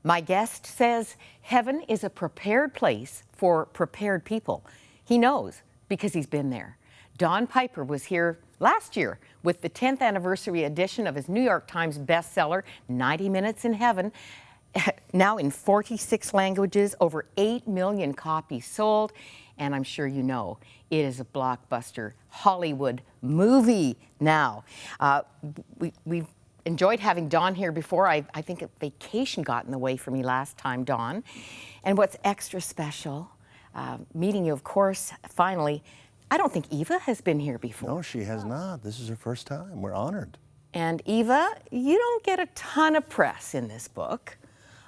My guest says heaven is a prepared place for prepared people. He knows because he's been there. Don Piper was here last year with the 10th anniversary edition of his New York Times bestseller, 90 Minutes in Heaven. Now in 46 languages, over 8 million copies sold. And I'm sure you know, it is a blockbuster Hollywood movie now. We've enjoyed having Don here before. I think a vacation got in the way for me last time, Don. And what's extra special, meeting you, of course, finally, I don't think Eva has been here before. No, she has not. This is her first time. We're honored. And Eva, you don't get a ton of press in this book.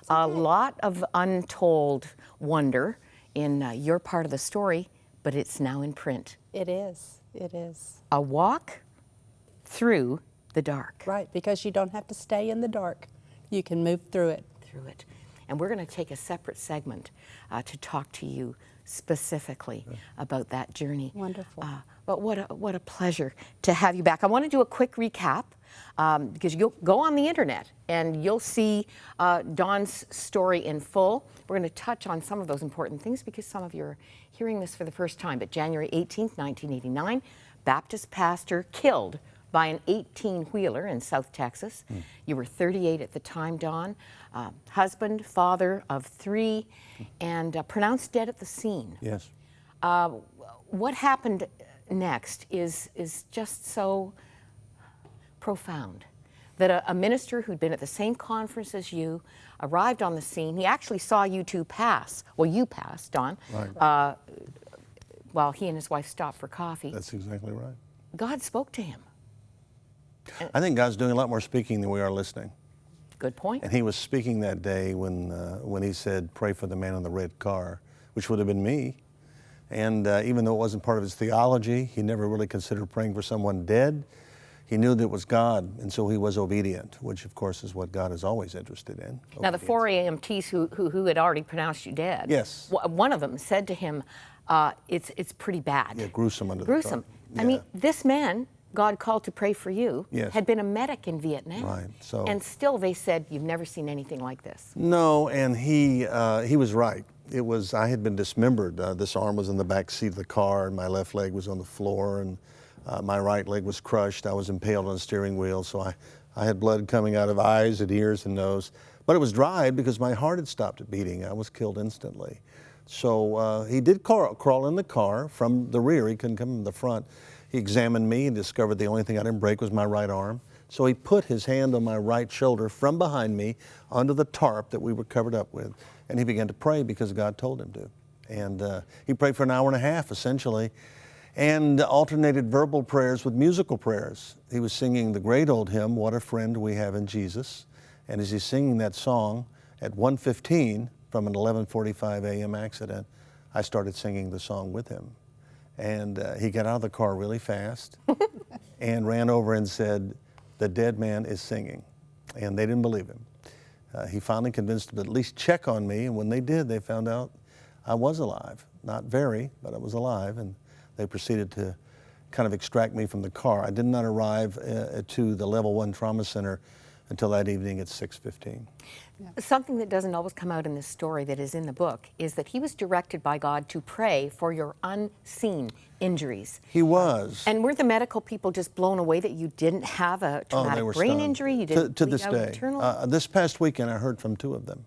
A lot of untold wonder in your part of the story, but it's now in print. It is. It is. A walk through the dark. Right, because you don't have to stay in the dark. You can move through it. Through it. And we're going to take a separate segment to talk to you specifically about that journey. Wonderful. But what a pleasure to have you back. I want to do a quick recap because you'll go on the internet and you'll see Don's story in full. We're going to touch on some of those important things because some of you are hearing this for the first time. But January 18th, 1989, Baptist pastor killed by an 18-wheeler in South Texas. You were 38 at the time, Don. Husband, father of 3, and pronounced dead at the scene. Yes. What happened next is just so profound. That a minister who'd been at the same conference as you arrived on the scene. He actually saw you two pass. Well, you passed, Don. Right. While he and his wife stopped for coffee. That's exactly right. God spoke to him. I think God's doing a lot more speaking than we are listening. Good point. And he was speaking that day when he said, "Pray for the man in the red car," which would have been me. And even though it wasn't part of his theology, he never really considered praying for someone dead. He knew that it was God, and so he was obedient, which of course is what God is always interested in. Now the 4 AMTs who had already pronounced you dead. Yes. One of them said to him, it's pretty bad. Yeah, gruesome under the Gruesome. truck. I Yeah. mean, this man God called to pray for you, Yes. had been a medic in Vietnam. Right, so- And still they said, you've never seen anything like this. No, and he was right. I had been dismembered. This arm was in the back seat of the car, and my left leg was on the floor, and my right leg was crushed. I was impaled on the steering wheel, so I had blood coming out of eyes and ears and nose. But it was dried because my heart had stopped beating. I was killed instantly. So he did crawl in the car from the rear. He couldn't come in the front. He examined me and discovered the only thing I didn't break was my right arm. So he put his hand on my right shoulder from behind me onto the tarp that we were covered up with. And he began to pray because God told him to. And he prayed for an hour and a half, essentially, and alternated verbal prayers with musical prayers. He was singing the great old hymn, "What a Friend We Have in Jesus." And as he's singing that song at 1:15 from an 11:45 a.m. accident, I started singing the song with him. And he got out of the car really fast and ran over and said, "The dead man is singing." And they didn't believe him. He finally convinced them to at least check on me, and when they did, they found out I was alive. Not very, but I was alive, and they proceeded to kind of extract me from the car. I did not arrive to the Level 1 Trauma Center until that evening at 6:15. Something that doesn't always come out in this story that is in the book is that he was directed by God to pray for your unseen injuries. He was. And were the medical people just blown away that you didn't have a traumatic brain stunned. injury? You didn't to bleed this out day. internally? This past weekend, I heard from 2 of them.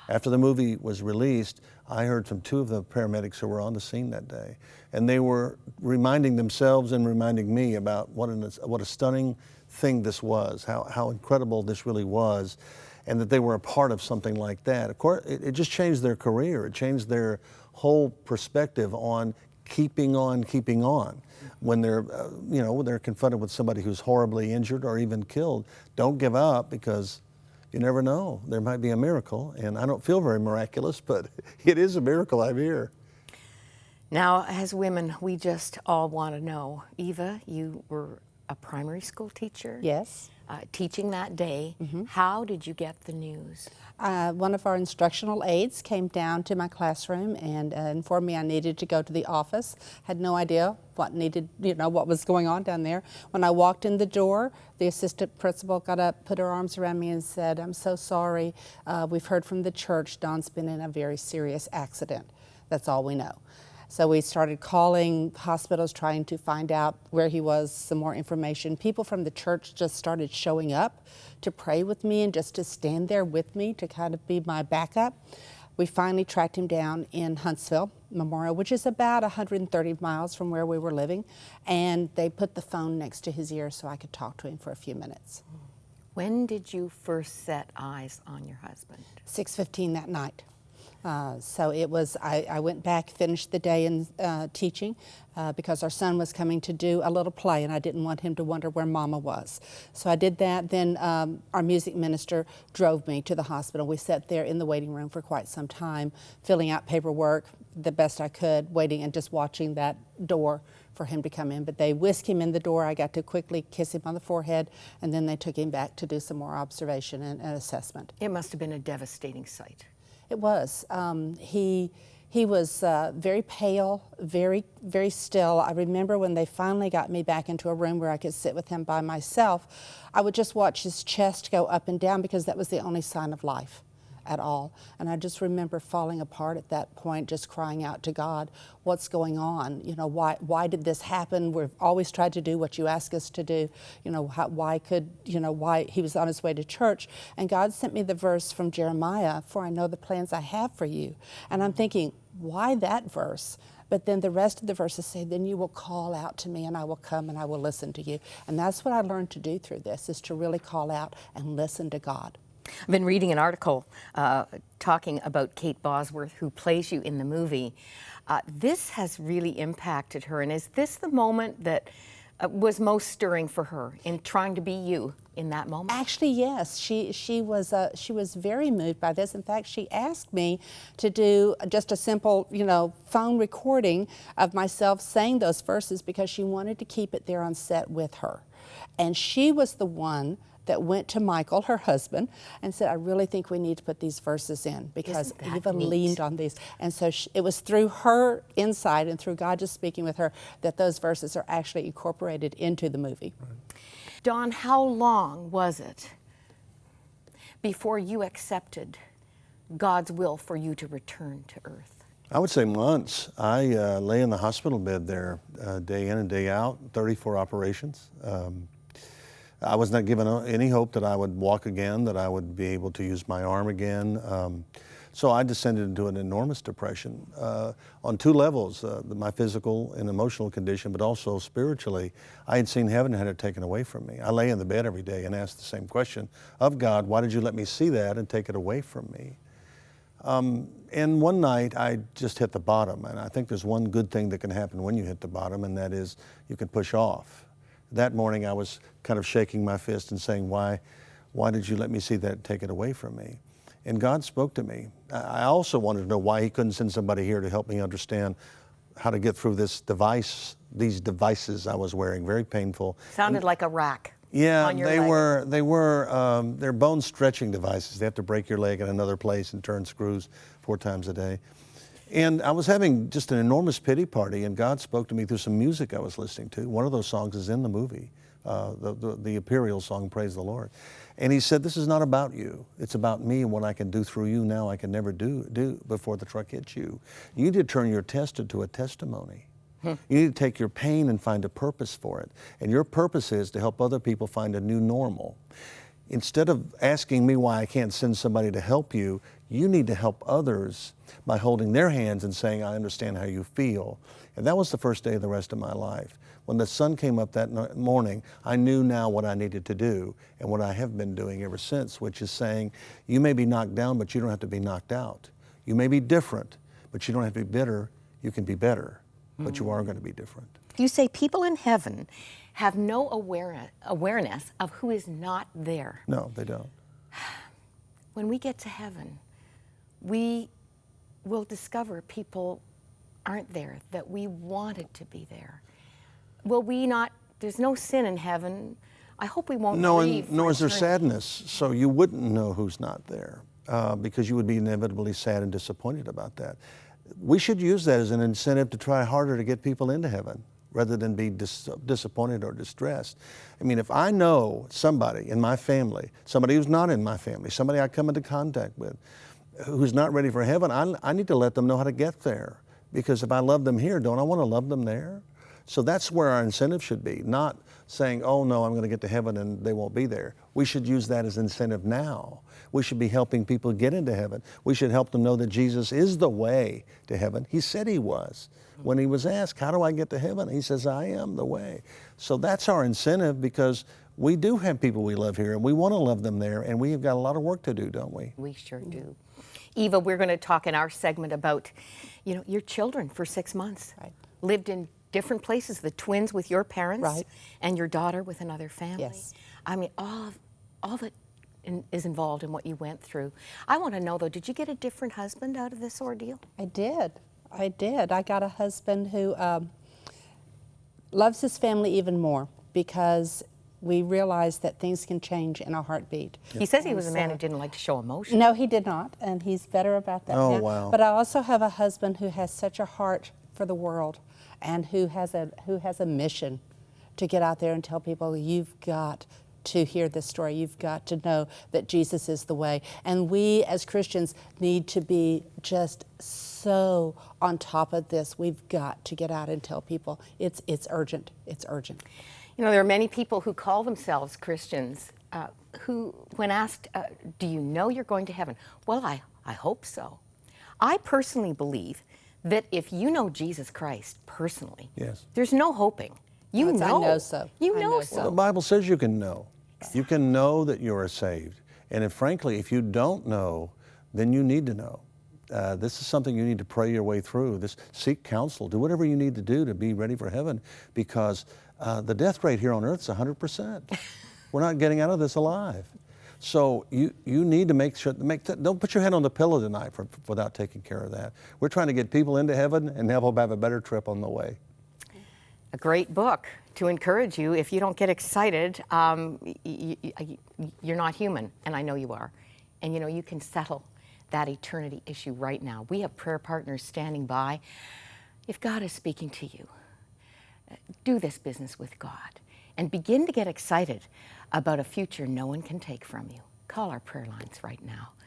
After the movie was released, I heard from 2 of the paramedics who were on the scene that day. And they were reminding themselves and reminding me about what a stunning thing this was, how incredible this really was, and that they were a part of something like that. Of course, it just changed their career. It changed their whole perspective on keeping on when they're they're confronted with somebody who's horribly injured or even killed. Don't give up, because you never know. There might be a miracle, and I don't feel very miraculous, but it is a miracle I'm here. Now, as women, we just all want to know. Eva, you were a primary school teacher. Yes. teaching that day. How did you get the news? One of our instructional aides came down to my classroom and informed me I needed to go to the office. Had no idea what was going on down there. When I walked in the door, the assistant principal got up, put her arms around me and said, "I'm so sorry. We've heard from the church Don's been in a very serious accident. That's all we know." So we started calling hospitals, trying to find out where he was, some more information. People from the church just started showing up to pray with me and just to stand there with me to kind of be my backup. We finally tracked him down in Huntsville Memorial, which is about 130 miles from where we were living, and they put the phone next to his ear so I could talk to him for a few minutes. When did you first set eyes on your husband? 6:15 that night. So it was, I went back, finished the day in teaching because our son was coming to do a little play and I didn't want him to wonder where Mama was. So I did that. Then our music minister drove me to the hospital. We sat there in the waiting room for quite some time, filling out paperwork the best I could, waiting and just watching that door for him to come in. But they whisked him in the door. I got to quickly kiss him on the forehead, and then they took him back to do some more observation and assessment. It must have been a devastating sight. It was. He was very pale, very, very still. I remember when they finally got me back into a room where I could sit with him by myself, I would just watch his chest go up and down because that was the only sign of life at all. And I just remember falling apart at that point, just crying out to God, what's going on? You know, why did this happen? We've always tried to do what you ask us to do. You know, why he was on his way to church. And God sent me the verse from Jeremiah, "For I know the plans I have for you." And I'm thinking, why that verse? But then the rest of the verses say, "Then you will call out to me and I will come and I will listen to you." And that's what I learned to do through this, is to really call out and listen to God. I've been reading an article talking about Kate Bosworth, who plays you in the movie. This has really impacted her, and is this the moment that was most stirring for her in trying to be you in that moment? Actually, yes. She was very moved by this. In fact, she asked me to do just a simple, phone recording of myself saying those verses because she wanted to keep it there on set with her. And she was the one that went to Michael, her husband, and said, "I really think we need to put these verses in because Eva leaned on these." And so it was through her insight and through God just speaking with her that those verses are actually incorporated into the movie. Right. Dawn, how long was it before you accepted God's will for you to return to earth? I would say months. I lay in the hospital bed there day in and day out, 34 operations. I was not given any hope that I would walk again, that I would be able to use my arm again. So I descended into an enormous depression on two levels, my physical and emotional condition, but also spiritually. I had seen heaven had it taken away from me. I lay in the bed every day and asked the same question of God, why did you let me see that and take it away from me? And one night I just hit the bottom, and I think there's one good thing that can happen when you hit the bottom, and that is you can push off. That morning I was kind of shaking my fist and saying, why did you let me see that, take it away from me? And God spoke to me. I also wanted to know why he couldn't send somebody here to help me understand how to get through these devices I was wearing, very painful. Sounded like a rack. Yeah, on your leg. they're bone stretching devices. They have to break your leg in another place and turn screws 4 times a day. And I was having just an enormous pity party, and God spoke to me through some music I was listening to. One of those songs is in the movie, the Imperial song, Praise the Lord. And he said, this is not about you. It's about me and what I can do through you now I can never do before the truck hits you. You need to turn your test into a testimony. You need to take your pain and find a purpose for it. And your purpose is to help other people find a new normal. Instead of asking me why I can't send somebody to help you, you need to help others by holding their hands and saying, I understand how you feel. And that was the first day of the rest of my life. When the sun came up that morning, I knew now what I needed to do and what I have been doing ever since, which is saying, you may be knocked down, but you don't have to be knocked out. You may be different, but you don't have to be bitter. You can be better, but you are going to be different. You say people in heaven have no awareness of who is not there. No, they don't. When we get to heaven, we will discover people aren't there that we wanted to be there. Will we not, there's no sin in heaven. I hope we won't No, grieve and nor for is there eternity. sadness, so you wouldn't know who's not there because you would be inevitably sad and disappointed about that. We should use that as an incentive to try harder to get people into heaven rather than be disappointed or distressed. I mean, if I know somebody in my family, somebody who's not in my family, somebody I come into contact with, who's not ready for heaven, I need to let them know how to get there. Because if I love them here, don't I want to love them there? So that's where our incentive should be, not saying, oh no, I'm going to get to heaven and they won't be there. We should use that as incentive now. We should be helping people get into heaven. We should help them know that Jesus is the way to heaven. He said he was. When he was asked, how do I get to heaven? He says, I am the way. So that's our incentive because we do have people we love here and we want to love them there and we have got a lot of work to do, don't we? We sure do. Eva, we're going to talk in our segment about, your children for 6 months. Right. Lived in different places, the twins with your parents Right. and your daughter with another family. Yes. I mean, all that is involved in what you went through. I want to know, though, did you get a different husband out of this ordeal? I did. I got a husband who loves his family even more because we realized that things can change in a heartbeat. He says he And was a man so- who didn't like to show emotion. No, he did not, and he's better about that Oh, now. wow. But I also have a husband who has such a heart for the world and who has a mission to get out there and tell people, you've got to hear this story. You've got to know that Jesus is the way. And we as Christians need to be just so on top of this. We've got to get out and tell people it's urgent. It's urgent. There are many people who call themselves Christians who, when asked, do you know you're going to heaven? Well, I hope so. I personally believe that if you know Jesus Christ personally, Yes. there's no hoping. You I know. know so. You I know know so. Well, the Bible says you can know. You can know that you are saved. And if, frankly, if you don't know, then you need to know. This is something you need to pray your way through. Seek counsel. Do whatever you need to do to be ready for heaven because the death rate here on earth is 100%. We're not getting out of this alive. So you need to make sure, don't put your head on the pillow tonight without taking care of that. We're trying to get people into heaven and have a better trip on the way. A great book to encourage you. If you don't get excited, you're not human, and I know you are. And you can settle that eternity issue right now. We have prayer partners standing by. If God is speaking to you, do this business with God and begin to get excited about a future no one can take from you. Call our prayer lines right now.